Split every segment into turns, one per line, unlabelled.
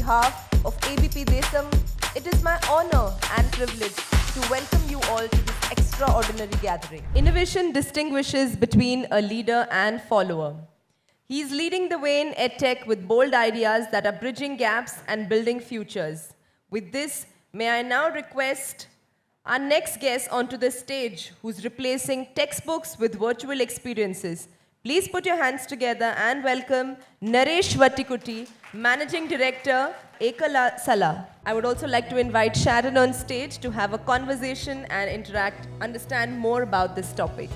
behalf of ABP Desam, it is my honor and privilege to welcome you all to this extraordinary gathering. Innovation distinguishes between a leader and follower. He is leading the way in edtech with bold ideas that are bridging gaps and building futures. With this, may I now request our next guest onto the stage, who's replacing textbooks with virtual experiences. Please put your hands together and welcome Naresh Vattikuti, Managing Director, Ekalashala. I would also like to invite Sharon on stage to have a conversation and interact, understand more about this topic.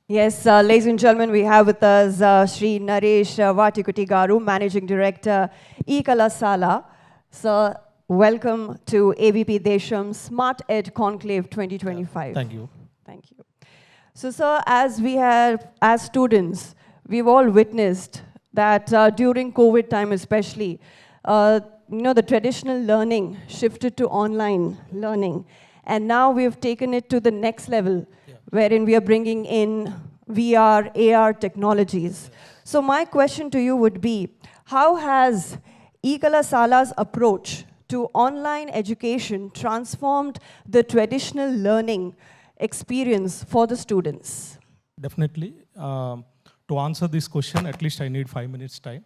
Yes, ladies and gentlemen, we have with us Shri Naresh Vattikuti Garu, Managing Director, Ekalashala. Sir, welcome to ABP Desam Smart Ed Conclave 2025.
Thank you.
Thank you. So, sir, as students, we've all witnessed that during COVID time especially, the traditional learning shifted to online learning. And now we've taken it to the next level, wherein we are bringing in VR, AR technologies. So my question to you would be, how has Ekalasala's approach to online education transformed the traditional learning experience for the students?
Definitely. To answer this question, at least I need 5 minutes time,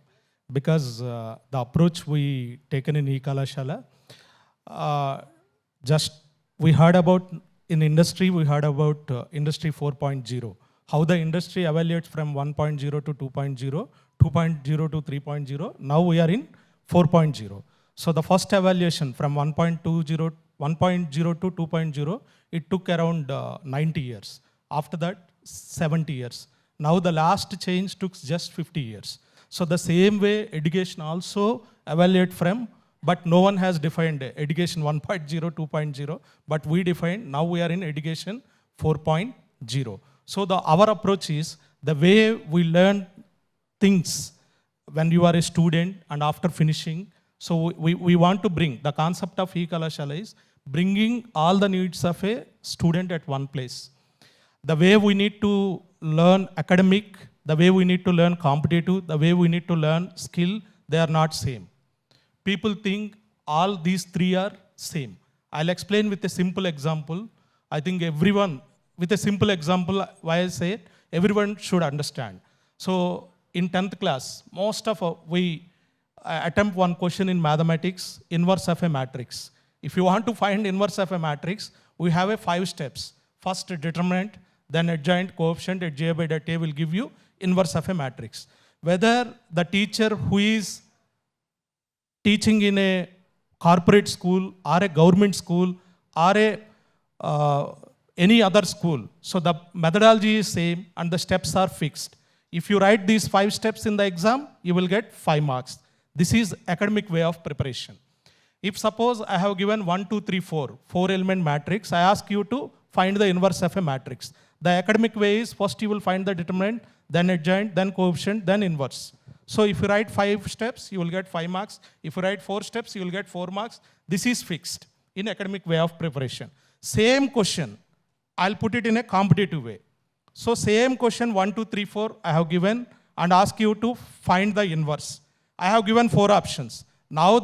because the approach we taken in Ekalashala, we heard about in industry, we heard about Industry 4.0, how the industry evaluates from 1.0 to 2.0, 2.0 to 3.0. Now we are in 4.0. So the first evaluation from 1.0 to 2.0, it took around 90 years. After that, 70 years. Now the last change took just 50 years. So the same way education also evaluate from, but no one has defined education 1.0, 2.0, but we defined, now we are in education 4.0. So our approach is the way we learn things when you are a student and after finishing. So we want to bring, the concept of Ekalashala is bringing all the needs of a student at one place. The way we need to learn academic, the way we need to learn competitive, the way we need to learn skill, they are not same. People think all these three are same. I'll explain with a simple example. I think everyone, with a simple example, why I say it, everyone should understand. So in 10th class, most of we attempt one question in mathematics, inverse of a matrix. If you want to find inverse of a matrix, we have a 5 steps. First determinant, then adjoint, coefficient, adj by det A will give you inverse of a matrix. Whether the teacher who is teaching in a corporate school or a government school or any other school, so the methodology is same and the steps are fixed. If you write these 5 steps in the exam, you will get 5 marks. This is academic way of preparation. If suppose I have given 1, 2, 3, 4 element matrix, I ask you to find the inverse of a matrix. The academic way is first you will find the determinant, then adjoint, then coefficient, then inverse. So if you write 5 steps, you will get 5 marks. If you write 4 steps, you will get 4 marks. This is fixed in academic way of preparation. Same question, I'll put it in a competitive way. So same question 1, 2, 3, 4 I have given and ask you to find the inverse. I have given 4 options. Now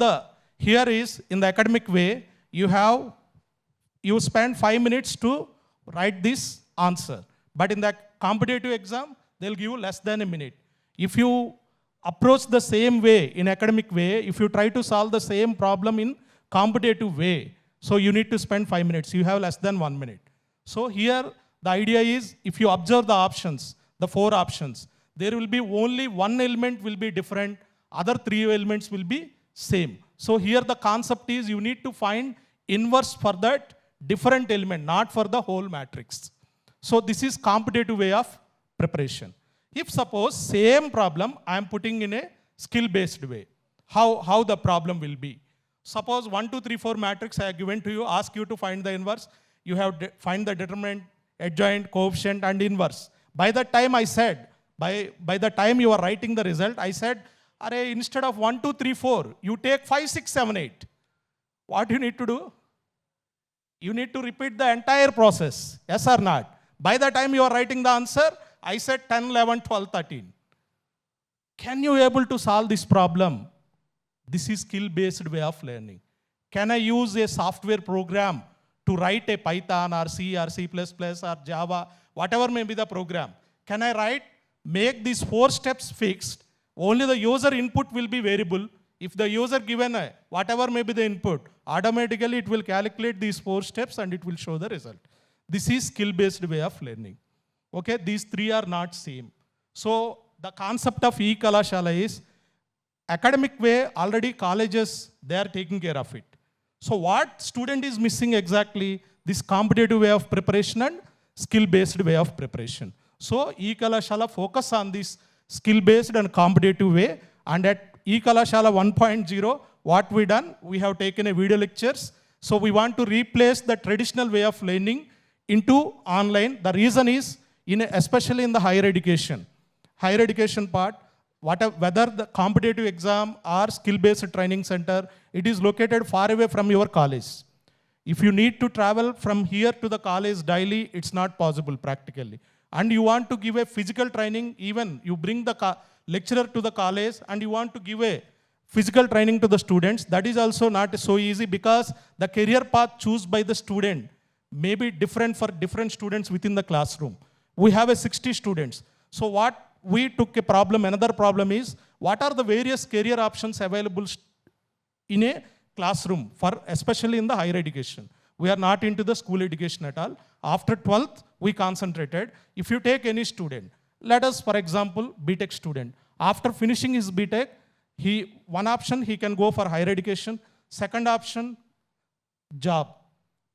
here is in the academic way, you spend 5 minutes to write this answer. But in the competitive exam, they'll give you less than a minute. If you approach the same way in academic way, if you try to solve the same problem in competitive way, so you need to spend 5 minutes. You have less than 1 minute. So here the idea is, if you observe the options, the 4 options, there will be only one element will be different, other 3 elements will be same. So here the concept is you need to find inverse for that different element, not for the whole matrix. So this is competitive way of preparation. If suppose same problem I am putting in a skill-based way, how the problem will be. Suppose 1, 2, 3, 4 matrix I have given to you, ask you to find the inverse. You have to find the determinant, adjoint, coefficient and inverse. By the time I said, by the time you are writing the result, I said, instead of 1, 2, 3, 4, you take 5, 6, 7, 8. What you need to do? You need to repeat the entire process, yes or not? By the time you are writing the answer, I said 10, 11, 12, 13. Can you able to solve this problem? This is skill-based way of learning. Can I use a software program to write a Python or C or C++ or Java, whatever may be the program? Can I make these 4 steps fixed? Only the user input will be variable. If the user given whatever may be the input, automatically it will calculate these 4 steps and it will show the result. This is skill-based way of learning. Okay, these 3 are not same. So the concept of Ekalashala is academic way, already colleges, they are taking care of it. So what student is missing exactly? This competitive way of preparation and skill-based way of preparation. So Ekalashala focus on this skill-based and competitive way. And at Ekalashala 1.0, what we done? We have taken a video lectures. So we want to replace the traditional way of learning into online. The reason is, especially in the higher education part, whether the competitive exam or skill-based training center, it is located far away from your college. If you need to travel from here to the college daily, it's not possible practically. And you want to give a physical training, even you bring the lecturer to the college and you want to give a physical training to the students, that is also not so easy, because the career path chosen by the student may be different for different students within the classroom. We have a 60 students. So what we took another problem is, what are the various career options available in a classroom, for especially in the higher education. We are not into the school education at all. After 12th, we concentrated. If you take any student, let us, for example, BTech student. After finishing his BTech, one option, he can go for higher education. Second option, job.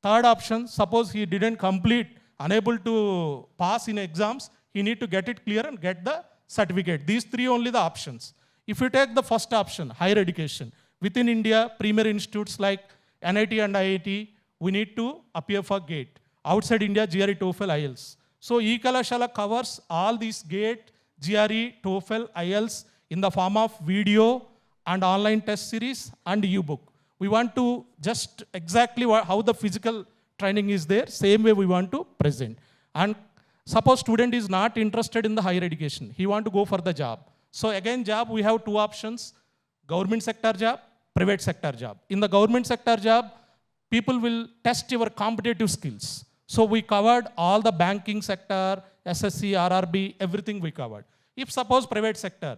Third option, suppose he didn't complete, unable to pass in exams, he need to get it clear and get the certificate. These 3 only the options. If you take the first option, higher education, within India, premier institutes like NIT and IIT, we need to appear for GATE. Outside India, GRE, TOEFL, IELTS. So Ekalashala covers all these GATE, GRE, TOEFL, IELTS in the form of video and online test series and ebook. We want to just exactly how the physical training is there, same way we want to present. And suppose student is not interested in the higher education, he want to go for the job. So again, job, we have 2 options, government sector job, private sector job. In the government sector job, people will test your competitive skills. So we covered all the banking sector, SSC, RRB, everything we covered. If suppose private sector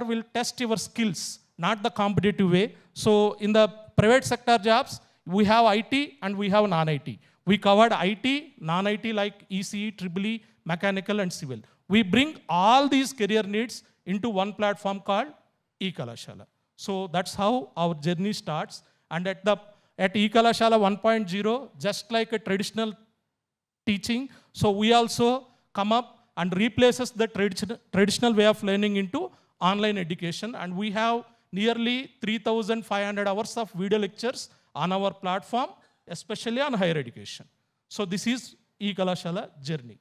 will test your skills, not the competitive way. So in the private sector jobs, we have IT and we have non-IT. We covered IT, non-IT like ECE, EEE, mechanical and civil. We bring all these career needs into one platform called Ekalashala. So that's how our journey starts. And at Ekalashala 1.0, just like a traditional teaching, so we also come up and replaces the traditional way of learning into online education. And we have nearly 3,500 hours of video lectures on our platform, especially on higher education. So this is Ekalashala journey.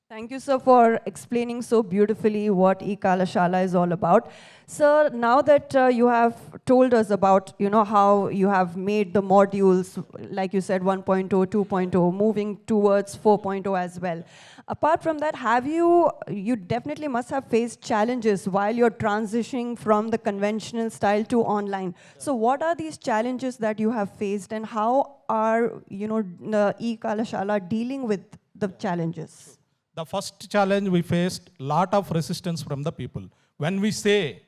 Thank you, sir, for explaining so beautifully what Ekalashala is all about. Sir, now that you have told us about, how you have made the modules, like you said, 1.0, 2.0, moving towards 4.0 as well. Apart from that, you definitely must have faced challenges while you're transitioning from the conventional style to online. So what are these challenges that you have faced, and how are, Ekalashala dealing with the challenges?
The first challenge we faced, lot of resistance from the people. When we say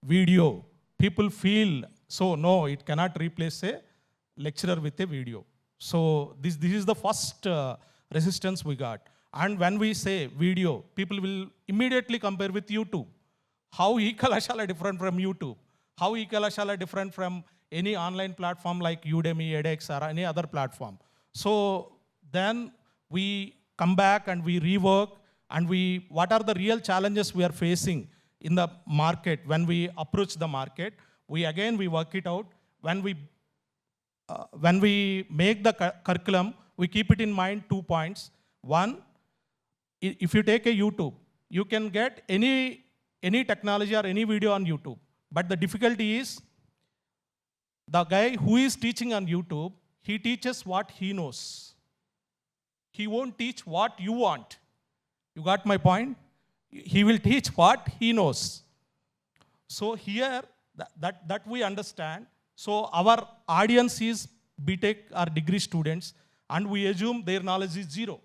video, people feel, so no, it cannot replace a lecturer with a video. So this is the first resistance we got. And when we say video, people will immediately compare with YouTube. How Ekalashala different from YouTube? How Ekalashala different from any online platform like Udemy, edX, or any other platform? So then we come back and we rework, and what are the real challenges we are facing in the market when we approach the market. We work it out. When we make the curriculum, we keep it in mind 2 points. One, if you take a YouTube, you can get any technology or any video on YouTube. But the difficulty is, the guy who is teaching on YouTube, he teaches what he knows. He won't teach what you want. You got my point? He will teach what he knows. So here, that we understand. So our audience is BTech or degree students, and we assume their knowledge is zero.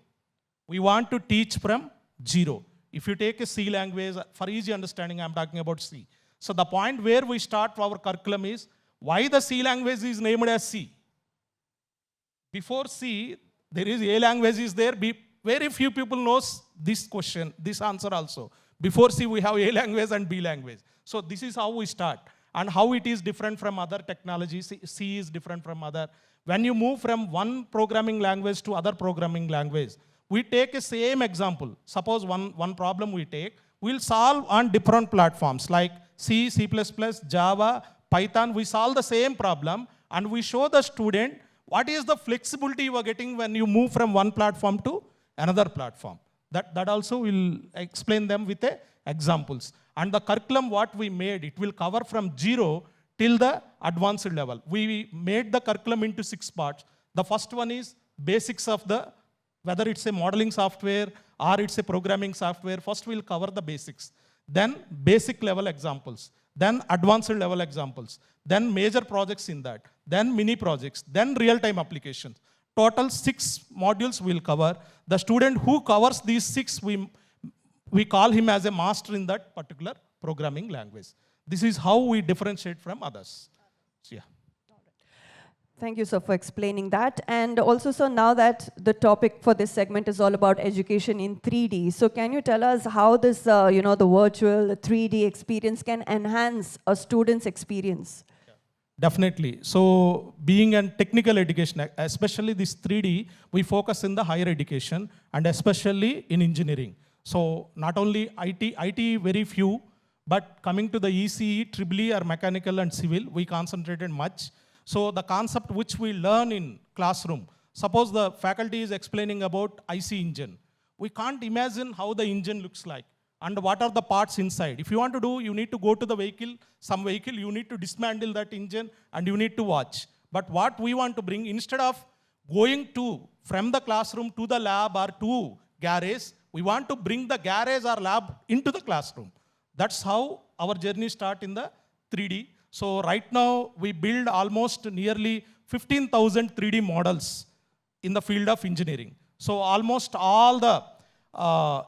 We want to teach from zero. If you take a C language, for easy understanding, I'm talking about C. So the point where we start our curriculum is, why the C language is named as C? Before C, there is A language is there. Very few people knows this question, this answer also. Before C, we have A language and B language. So this is how we start. And how it is different from other technologies. C is different from other. When you move from one programming language to other programming language, we take a same example. Suppose one problem we take, we'll solve on different platforms like C, C++, Java, Python. We solve the same problem and we show the student what is the flexibility you are getting when you move from one platform to another platform. That also will explain them with examples. And the curriculum what we made, it will cover from 0 till the advanced level. We made the curriculum into 6 parts. The first one is basics of whether it's a modeling software or it's a programming software. First we'll cover the basics. Then basic level examples. Then advanced level examples. Then major projects in that. Then mini projects. Then real-time applications. Total 6 modules we'll cover. The student who covers these 6, we call him as a master in that particular programming language. This is how we differentiate from others. So, yeah.
Thank you, sir, for explaining that. And also, sir, now that the topic for this segment is all about education in 3D, so can you tell us how this, the virtual 3D experience can enhance a student's experience?
Definitely. So being in technical education, especially this 3D, we focus in the higher education and especially in engineering. So not only IT very few, but coming to the ECE, EEE or mechanical and civil, we concentrated much. So the concept which we learn in classroom, suppose the faculty is explaining about IC engine. We can't imagine how the engine looks like and what are the parts inside. If you want to do, you need to go to the vehicle, some vehicle, you need to dismantle that engine and you need to watch. But what we want to bring, instead of going from the classroom to the lab or to garage, we want to bring the garage or lab into the classroom. That's how our journey starts in the 3D. So right now, we build almost nearly 15,000 3D models in the field of engineering. So almost all the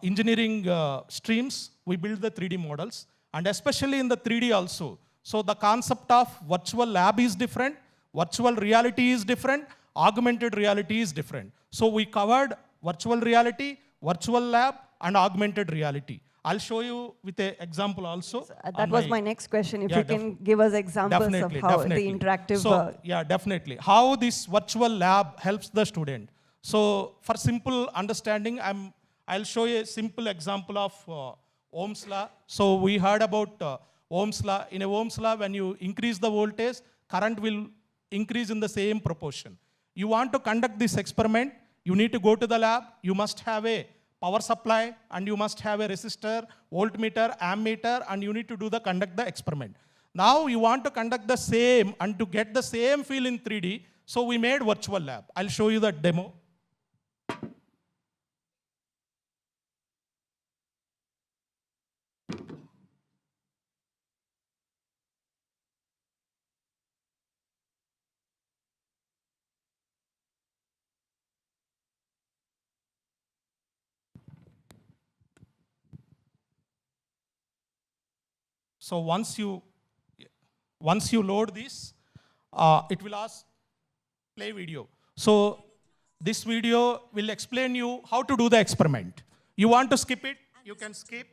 engineering streams, we build the 3D models, and especially in the 3D also. So the concept of virtual lab is different, virtual reality is different, augmented reality is different. So we covered virtual reality, virtual lab, and augmented reality. I'll show you with an example also.
That was my next question. If you can give us examples of how the interactive...
So, yeah, definitely. How this virtual lab helps the student. So for simple understanding, I'll show you a simple example of Ohm's law. So we heard about Ohm's law. In a Ohm's law, when you increase the voltage, current will increase in the same proportion. You want to conduct this experiment, you need to go to the lab, you must have a power supply, and you must have a resistor, voltmeter, ammeter, and you need to conduct the experiment. Now you want to conduct the same and to get the same feel in 3D, so we made virtual lab. I'll show you the demo. So once you load this, it will ask play video. So this video will explain you how to do the experiment. You want to skip it, you can skip.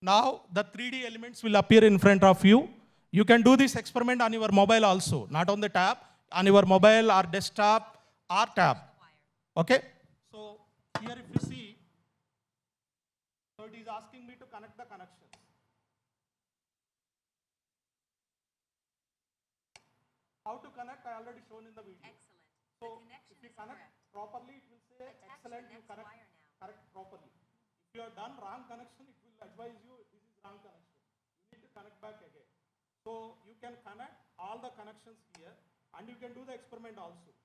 Now the 3D elements will appear in front of you. You can do this experiment on your mobile also, not on the tab, on your mobile or desktop or tab. Okay? So here if you see, so it is asking me to connect the connections. How to connect, I already shown in the video.
Excellent.
So if you connect properly, it will say excellent, you correct properly. If you have done wrong connection, it will advise you this is wrong connection. You need to connect back again. So you can connect all the connections here and you can do the experiment also.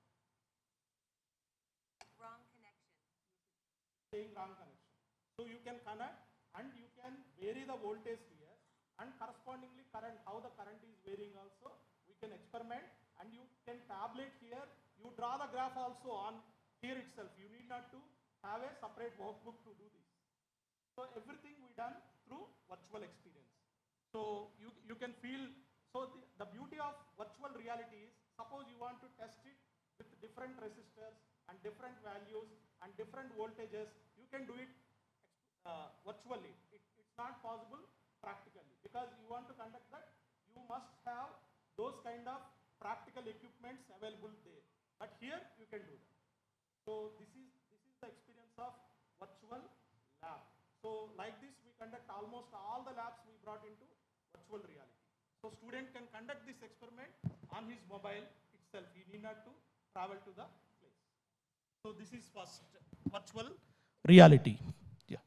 saying wrong connection. So you can connect and you can vary the voltage here, and correspondingly current, how the current is varying also, we can experiment, and you can tablet here, you draw the graph also on here itself. You need not to have a separate workbook to do this. So everything we done through virtual experience. So you can feel, so the beauty of virtual reality is, suppose you want to test it with different resistors and different values and different voltages, you can do it virtually. It's not possible practically, because you want to conduct that, you must have those kind of practical equipments available there. But here you can do that. So this is the experience of virtual lab. So like this, we conduct almost all the labs we brought into virtual reality. So student can conduct this experiment on his mobile itself. He need not to travel to the place. So this is first virtual reality. Yeah.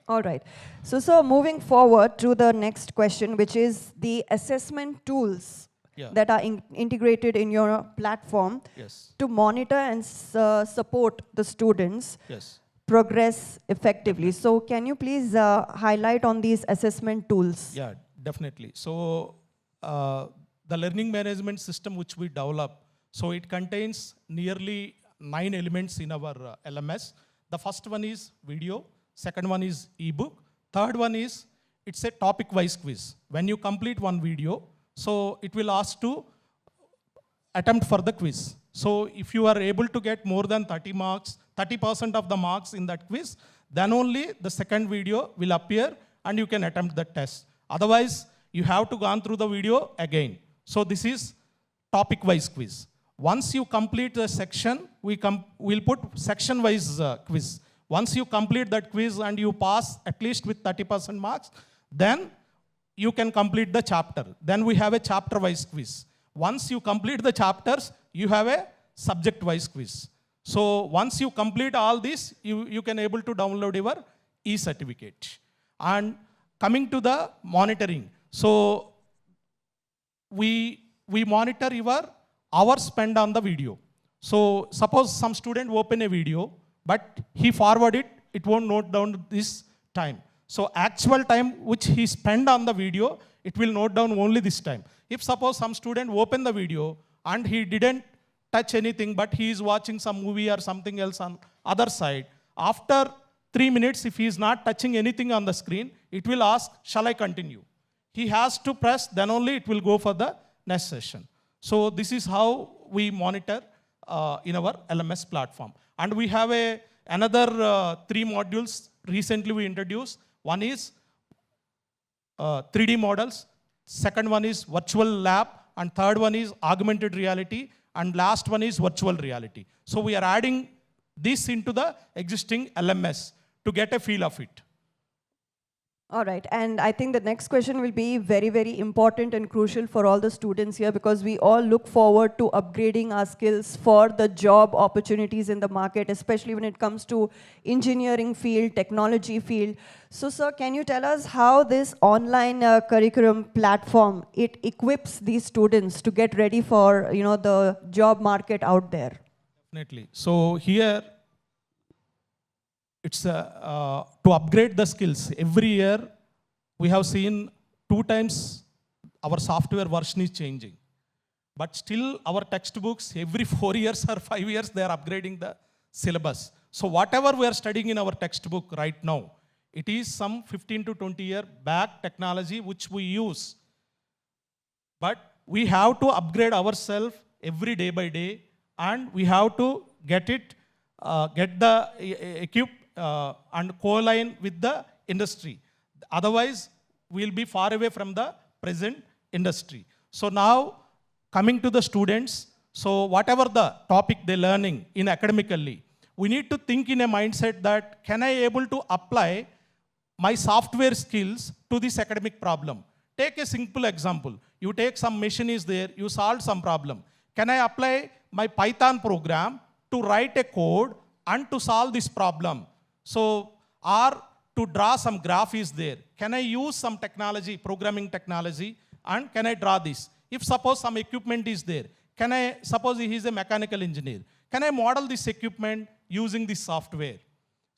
All right. So moving forward to the next question, which is the assessment tools that are integrated in your platform to monitor and support the students progress effectively. So can you please highlight on these assessment tools?
Yeah, definitely. So the learning management system which we develop, so it contains nearly 9 elements in our LMS. The first one is video, second one is ebook, third one is, it's a topic-wise quiz. When you complete one video, so it will ask to attempt for the quiz. So if you are able to get more than 30 marks, 30% of the marks in that quiz, then only the second video will appear and you can attempt the test. Otherwise, you have to go through the video again. So this is topic-wise quiz. Once you complete the section, we'll put section-wise quiz. Once you complete that quiz and you pass at least with 30% marks, then you can complete the chapter. Then we have a chapter-wise quiz. Once you complete the chapters, you have a subject-wise quiz. So once you complete all this, you can able to download your e-certificate. And coming to the monitoring, so we monitor your hours spent on the video. So suppose some student open a video, but he forward it, it won't note down this time. So actual time which he spent on the video, it will note down only this time. If suppose some student open the video and he didn't touch anything, but he is watching some movie or something else on other side, after 3 minutes, if he is not touching anything on the screen, it will ask, shall I continue? He has to press, then only it will go for the next session. So this is how we monitor in our LMS platform. And we have another 3 modules recently we introduced. One is 3D models, second one is virtual lab, and third one is augmented reality, and last one is virtual reality. So we are adding this into the existing LMS to get a feel of it.
All right, and I think the next question will be very, very important and crucial for all the students here, because we all look forward to upgrading our skills for the job opportunities in the market, especially when it comes to engineering field, technology field. So, sir, can you tell us how this online curriculum platform, it equips these students to get ready for, the job market out there?
Definitely. So here, it's to upgrade the skills. Every year, we have seen 2 times our software version is changing. But still, our textbooks, every 4 years or 5 years, they are upgrading the syllabus. So whatever we are studying in our textbook right now, it is some 15 to 20 year back technology which we use. But we have to upgrade ourselves every day by day, and we have to get the equip and co-align with the industry. Otherwise, we'll be far away from the present industry. So now, coming to the students, so whatever the topic they're learning in academically, we need to think in a mindset that, can I able to apply my software skills to this academic problem? Take a simple example. You take some machine is there, you solve some problem. Can I apply my Python program to write a code and to solve this problem? So, or to draw some graph is there. Can I use some technology, programming technology, and can I draw this? If suppose some equipment is there, suppose he is a mechanical engineer, can I model this equipment using this software?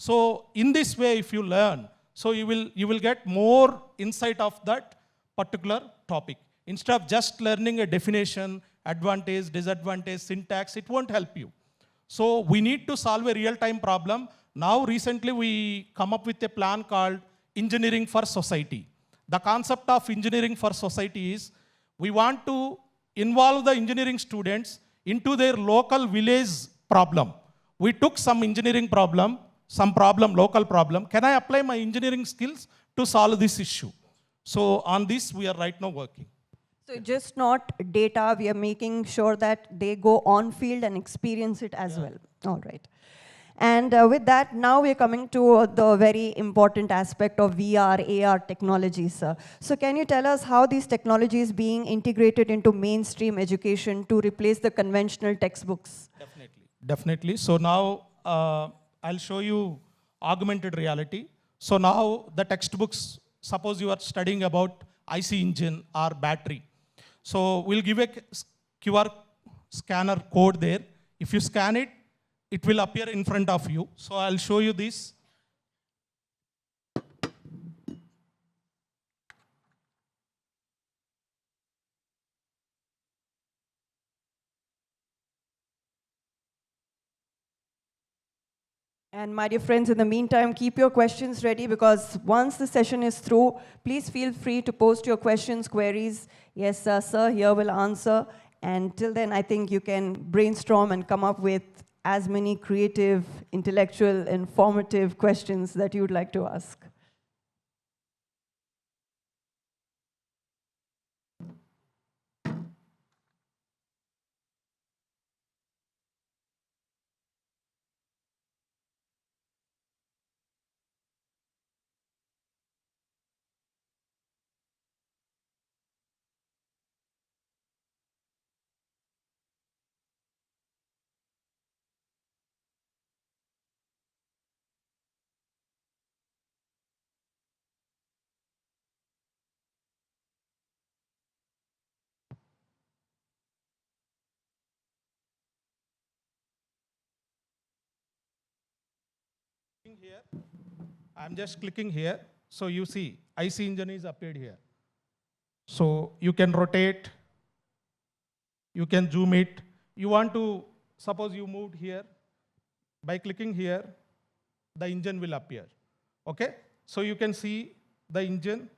So in this way, if you learn, so you will get more insight of that particular topic. Instead of just learning a definition, advantage, disadvantage, syntax, it won't help you. So we need to solve a real-time problem. Now recently we come up with a plan called Engineering for Society. The concept of Engineering for Society is we want to involve the engineering students into their local village problem. We took some engineering problem, local problem. Can I apply my engineering skills to solve this issue? So on this, we are right now working.
So just not data, we are making sure that they go on field and experience it as well. All right. And with that, now we're coming to the very important aspect of VR, AR technologies. So can you tell us how these technologies being integrated into mainstream education to replace the conventional textbooks?
Definitely. So now I'll show you augmented reality. So now the textbooks, suppose you are studying about IC engine or battery. So we'll give a QR scanner code there. If you scan it, it will appear in front of you. So I'll show you this.
And my dear friends, in the meantime, keep your questions ready, because once the session is through, please feel free to post your questions, queries. Yes, sir, here will answer. And till then, I think you can brainstorm and come up with as many creative, intellectual, informative questions that you'd like to ask.
Here, I'm just clicking here. So you see, IC engine is appeared here. So you can rotate, you can zoom it. You want to, suppose you moved here, by clicking here, the engine will appear. Okay? So you can see the engine.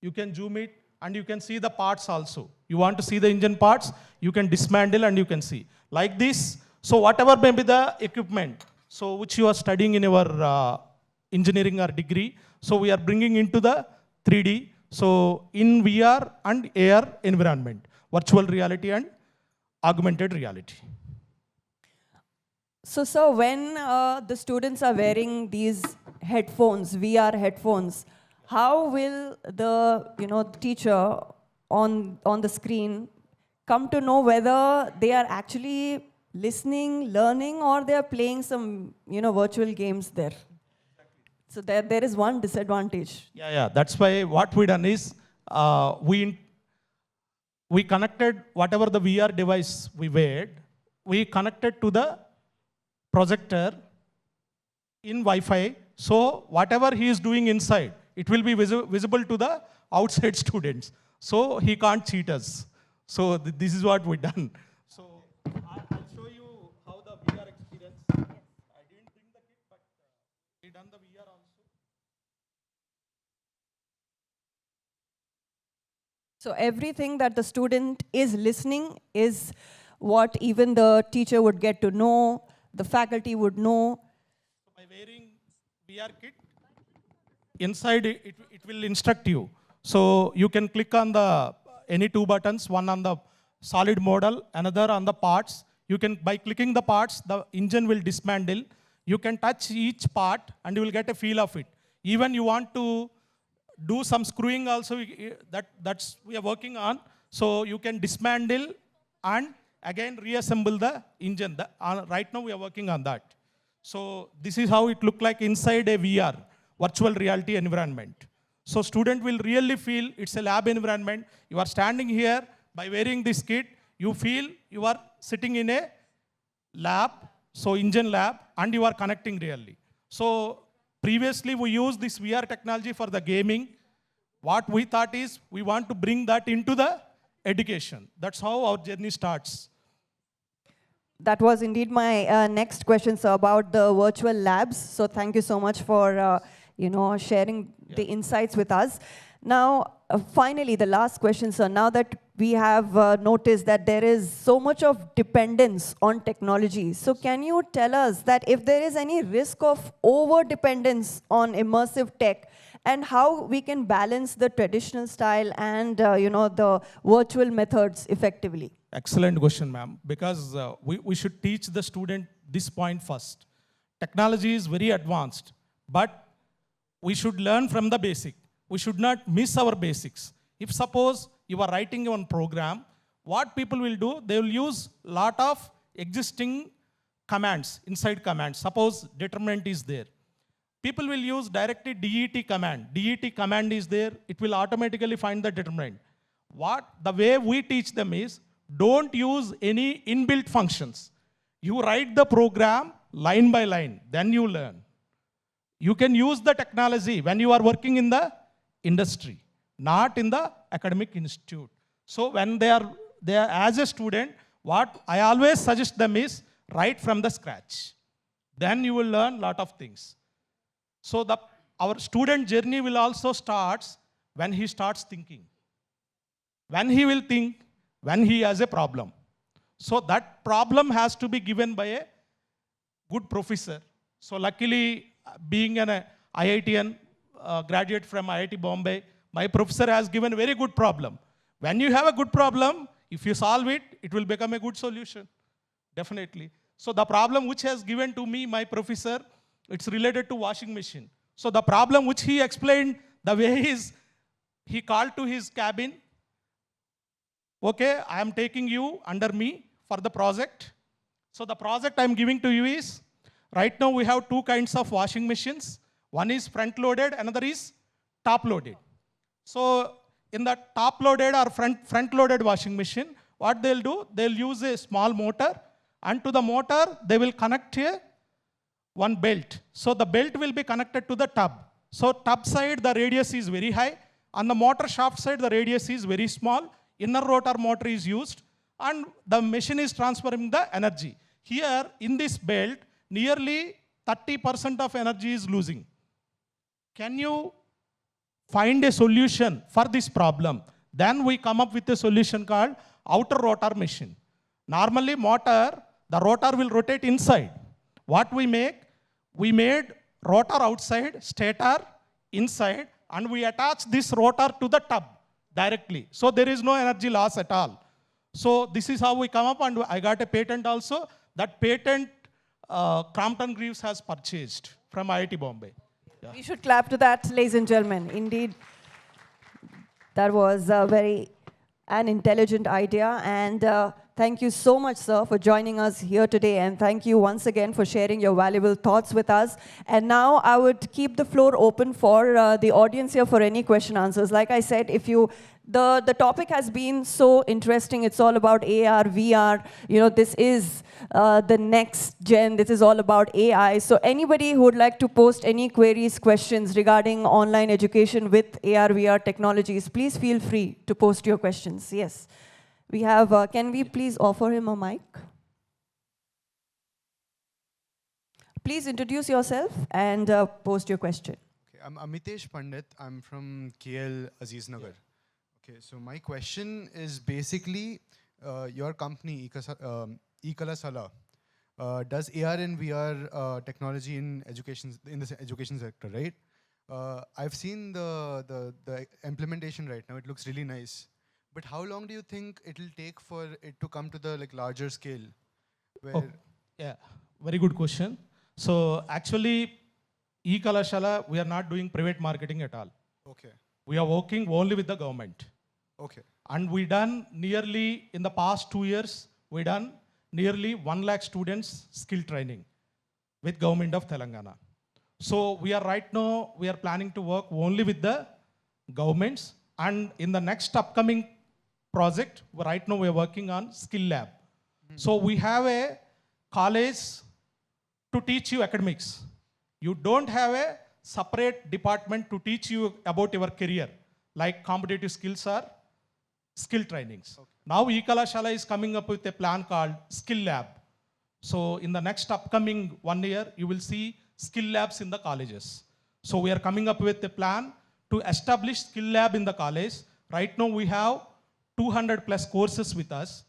You can zoom it and you can see the parts also. You want to see the engine parts, you can dismantle and you can see. Like this. So whatever may be the equipment, so which you are studying in your engineering or degree, so we are bringing into the 3D, so in VR and AR environment, virtual reality and augmented reality.
So, sir, when the students are wearing these headphones, VR headphones, how will the teacher on the screen come to know whether they are actually listening, learning, or they are playing some virtual games there? So there is one disadvantage.
Yeah. That's why what we done is we connected whatever the VR device we wear, we connected to the projector in Wi-Fi. So whatever he is doing inside, it will be visible to the outside students. So he can't cheat us. So this is what we done. So I'll show you how the VR experience. I didn't bring the kit, but we done the VR also.
So everything that the student is listening is what even the teacher would get to know, the faculty would know.
So by wearing VR kit, inside it will instruct you. So you can click on the any two buttons, one on the solid model, another on the parts. You can, by clicking the parts, the engine will dismantle. You can touch each part and you will get a feel of it. Even you want to do some screwing also, that's we are working on. So you can dismantle and again reassemble the engine. Right now we are working on that. So this is how it look like inside a VR, virtual reality environment. So student will really feel it's a lab environment. You are standing here, by wearing this kit, you feel you are sitting in a lab. so engine lab, and you are connecting really. So previously we used this VR technology for the gaming. What we thought is we want to bring that into the education. That's how our journey starts.
That was indeed my next question, sir, about the virtual labs. So thank you so much for sharing the insights with us. Now, finally, the last question, sir. Now that we have noticed that there is so much of dependence on technology, so can you tell us that if there is any risk of over-dependence on immersive tech, and how we can balance the traditional style and the virtual methods effectively?
Excellent question, ma'am, because we should teach the student this point first. Technology is very advanced, but we should learn from the basic. We should not miss our basics. If suppose you are writing one program, what people will do, they will use lot of existing commands, inside commands. Suppose determinant is there. People will use directly DET command. DET command is there, it will automatically find the determinant. The way we teach them is, don't use any inbuilt functions. You write the program line by line, then you learn. You can use the technology when you are working in the industry, not in the academic institute. So when they are as a student, what I always suggest them is, write from the scratch. Then you will learn lot of things. So our student journey will also start when he starts thinking. When he will think, when he has a problem. So that problem has to be given by a good professor. So luckily, being an IITian graduate from IIT Bombay, my professor has given a very good problem. When you have a good problem, if you solve it, it will become a good solution, definitely. So the problem which has given to me, my professor, it's related to washing machine. So the problem which he explained, the way is, he called to his cabin, okay, I am taking you under me for the project. So the project I am giving to you is, right now we have two kinds of washing machines. One is front loaded, another is top loaded. So in the top loaded or front loaded washing machine, what they'll do, they'll use a small motor, and to the motor they will connect one belt. So the belt will be connected to the tub. So tub side the radius is very high, on the motor shaft side the radius is very small. Inner rotor motor is used, and the machine is transferring the energy. Here in this belt, nearly 30% of energy is losing. Can you find a solution for this problem? Then we come up with a solution called outer rotor machine. Normally motor, the rotor will rotate inside. What we make? We made rotor outside, stator inside, and we attach this rotor to the tub directly. So there is no energy loss at all. So this is how we come up, and I got a patent also. That patent Crompton Greaves has purchased from IIT Bombay. Yeah.
We should clap to that, ladies and gentlemen. Indeed, that was an intelligent idea. And thank you so much, sir, for joining us here today. And thank you once again for sharing your valuable thoughts with us. And now I would keep the floor open for the audience here for any question answers. Like I said, if you the topic has been so interesting. It's all about AR, VR. You know, this is the next gen. This is all about AI. So anybody who would like to post any queries, questions regarding online education with AR, VR technologies, please feel free to post your questions. Yes. We have, can we please offer him a mic? Please introduce yourself and post your question.
Okay, I'm Amitesh Pandit. I'm from KL Aziznagar. Okay, so my question is basically your company, Ekalashala, does AR and VR technology in the education sector, right? I've seen the implementation right now. It looks really nice. But how long do you think it will take for it to come to the larger scale?
Yeah, very good question. So actually, Ekalashala, we are not doing private marketing at all.
Okay.
We are working only with the government.
Okay.
And we done nearly, in the past 2 years, we done nearly 1 lakh students skill training with government of Telangana. So we are right now, we are planning to work only with the governments. And in the next upcoming project, right now we are working on skill lab. So we have a college to teach you academics. You don't have a separate department to teach you about your career, like competitive skills or skill trainings. Now Ekalashala is coming up with a plan called Skill Lab. So in the next upcoming 1 year, you will see skill labs in the colleges. So we are coming up with a plan to establish skill lab in the college. Right now we have 200 plus courses with us.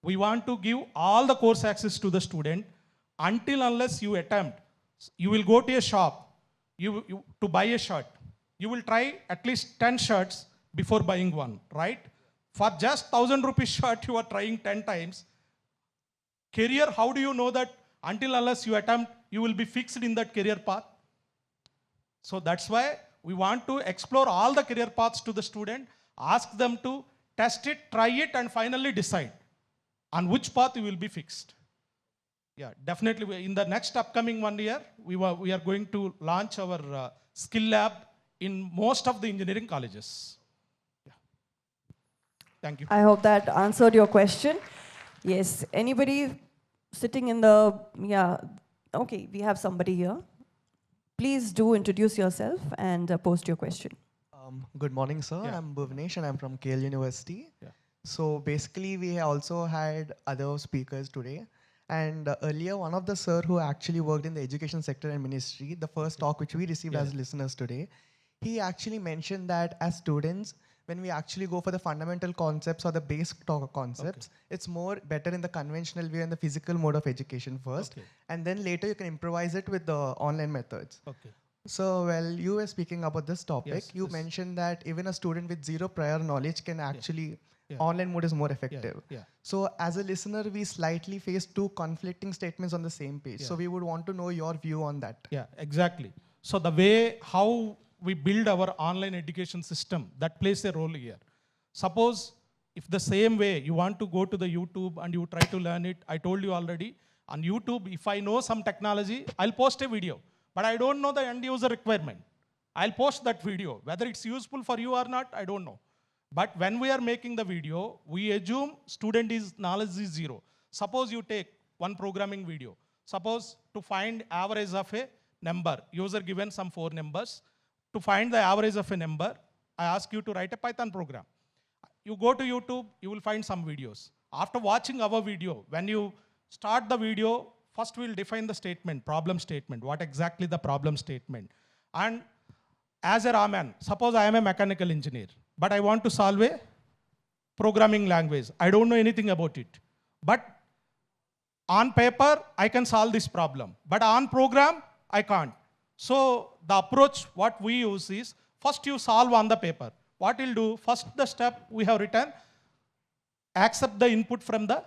We want to give all the course access to the student until unless you attempt. You will go to a shop to buy a shirt. You will try at least 10 shirts before buying one, right? For just 1,000 rupees shirt, you are trying 10 times. Career, how do you know that until unless you attempt, you will be fixed in that career path? So that's why we want to explore all the career paths to the student, ask them to test it, try it, and finally decide on which path you will be fixed. Yeah, definitely. In the next upcoming 1 year, we are going to launch our skill lab in most of the engineering colleges. Yeah. Thank you.
I hope that answered your question. Yes, anybody sitting in the, okay, we have somebody here. Please do introduce yourself and post your question.
Good morning, sir.
Yeah.
I'm Bhuvnesh and I'm from KL University.
Yeah.
So basically, we also had other speakers today. And earlier, one of the sir who actually worked in the education sector and ministry, the first talk which we received as listeners today, he actually mentioned that as students, when we actually go for the fundamental concepts or the basic concepts, it's more better in the conventional way and the physical mode of education first. And then later you can improvise it with the online methods.
Okay.
So, well, you were speaking about this topic.
Yes,
You
yes.
mentioned that even a student with zero prior knowledge can actually, online mode is more effective.
Yeah.
So, as a listener, we slightly face two conflicting statements on the same page. So, we would want to know your view on that.
Yeah, exactly. So the way how we build our online education system, that plays a role here. Suppose if the same way you want to go to the YouTube and you try to learn it, I told you already, on YouTube, if I know some technology, I'll post a video. But I don't know the end user requirement. I'll post that video. Whether it's useful for you or not, I don't know. But when we are making the video, we assume student knowledge is zero. Suppose you take one programming video. Suppose to find average of a number, user given some 4 numbers. To find the average of a number, I ask you to write a Python program. You go to YouTube, you will find some videos. After watching our video, when you start the video, first we'll define the statement, problem statement, what exactly the problem statement. And as a Raman, suppose I am a mechanical engineer, but I want to solve a programming language. I don't know anything about it. But on paper, I can solve this problem. But on program, I can't. So the approach what we use is, first you solve on the paper. What you'll do, first the step we have written, accept the input from the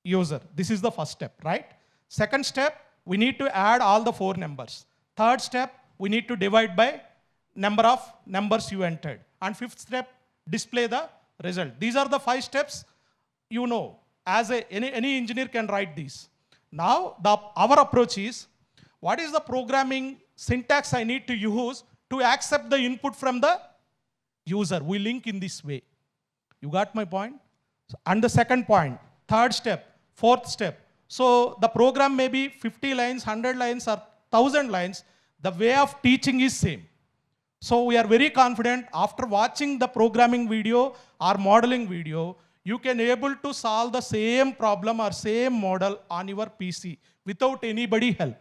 user. This is the first step, right? Second step, we need to add all the 4 numbers. Third step, we need to divide by number of numbers you entered. And fifth step, display the result. These are the 5 steps, you know, as any engineer can write these. Now, our approach is, what is the programming syntax I need to use to accept the input from the user? We link in this way. You got my point? And the second point, third step, fourth step. So the program may be 50 lines, 100 lines, or 1,000 lines. The way of teaching is same. So we are very confident after watching the programming video or modeling video, you can able to solve the same problem or same model on your PC without anybody help.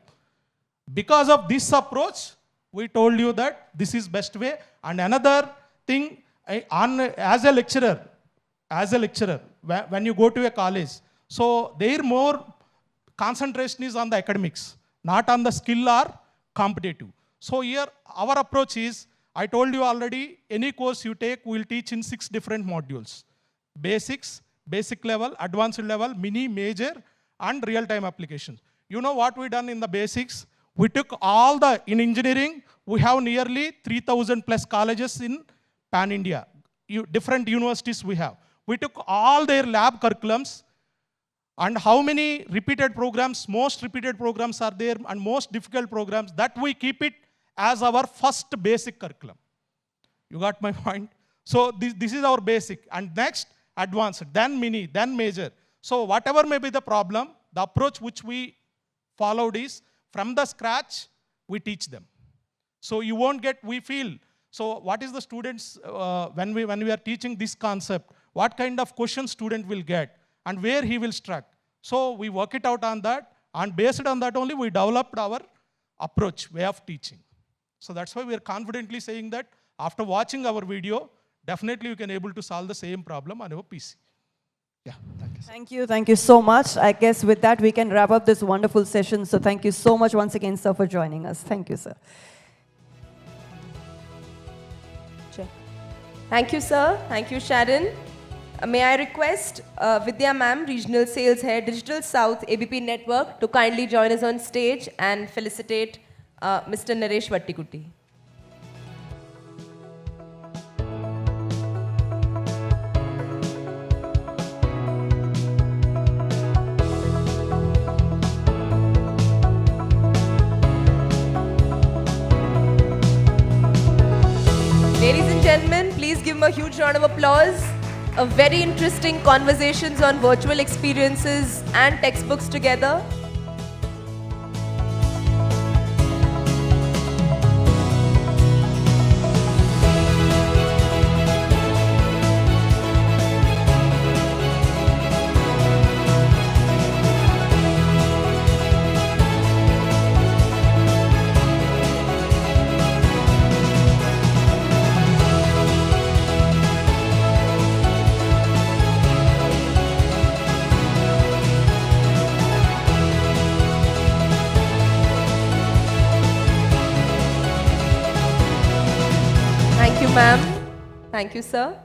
Because of this approach, we told you that this is best way. And another thing, as a lecturer, when you go to a college, so their more concentration is on the academics, not on the skill or competitive. So here, our approach is, I told you already, any course you take, we'll teach in 6 different modules. Basics, basic level, advanced level, mini, major, and real-time applications. You know what we done in the basics? We took in engineering, we have nearly 3,000 plus colleges in pan-India. Different universities we have. We took all their lab curriculums and how many repeated programs, most repeated programs are there and most difficult programs, that we keep it as our first basic curriculum. You got my point? So this is our basic. And next, advanced, then mini, then major. So whatever may be the problem, the approach which we followed is, from the scratch, we teach them. So you won't get, we feel, so what is the students, when we are teaching this concept, what kind of questions student will get and where he will struggle. So we work it out on that, and based on that only we developed our approach, way of teaching. So that's why we are confidently saying that after watching our video, definitely you can able to solve the same problem on your PC. Yeah, thank you.
Thank you so much. I guess with that we can wrap up this wonderful session. So thank you so much once again, sir, for joining us. Thank you, sir.
Thank you, sir. Thank you, Sharon. May I request Vidya ma'am, Regional Sales Head, Digital South ABP Network, to kindly join us on stage and felicitate Mr. Naresh Vattikuti. Ladies and gentlemen, please give him a huge round of applause. A very interesting conversations on virtual experiences and textbooks together. Thank you, ma'am. Thank you, sir.